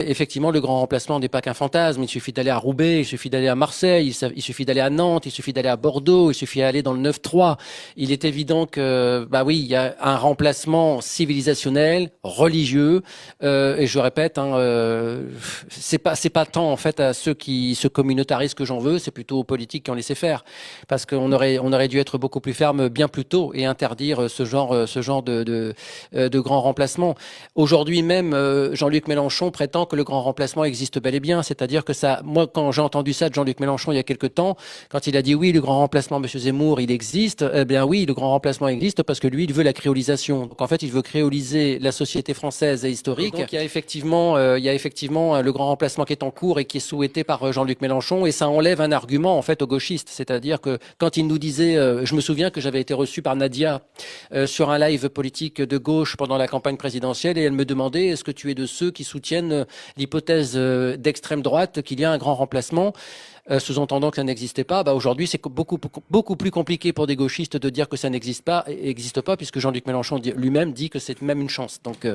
Effectivement, le grand remplacement n'est pas qu'un fantasme. Il suffit d'aller à Roubaix, il suffit d'aller à Marseille, il suffit d'aller à Nantes, il suffit d'aller à Bordeaux, il suffit d'aller dans le 9-3. Il est évident que, bah oui, il y a un remplacement civilisationnel, religieux, et je répète, c'est pas tant en fait à ceux qui se communautarisent que j'en veux, c'est plutôt aux politiques qui ont laissé faire, parce on aurait dû être beaucoup plus ferme bien plus tôt et interdire ce genre de grand remplacement. Aujourd'hui même, Jean-Luc Mélenchon prétend que le grand remplacement existe bel et bien. C'est-à-dire que ça, moi, quand j'ai entendu ça de Jean-Luc Mélenchon il y a quelque temps, quand il a dit oui, le grand remplacement, Monsieur Zemmour, il existe, eh bien oui, le grand remplacement existe parce que lui, il veut la créolisation. Donc en fait, il veut créoliser la société française et historique. Et donc, il y a effectivement le grand remplacement qui est en cours et qui est souhaité par Jean-Luc Mélenchon, et ça enlève un argument en fait aux gauchistes. C'est-à-dire que quand il nous disait, je me souviens que j'avais été reçu par Nadia sur un live politique de gauche pendant la campagne présidentielle, et elle me demandait, est-ce que tu es de ceux qui soutiennent l'hypothèse d'extrême droite qu'il y a un grand remplacement, sous-entendant que ça n'existait pas. Bah, aujourd'hui, c'est beaucoup plus compliqué pour des gauchistes de dire que ça n'existe pas, puisque Jean-Luc Mélenchon lui-même dit que c'est même une chance. Donc,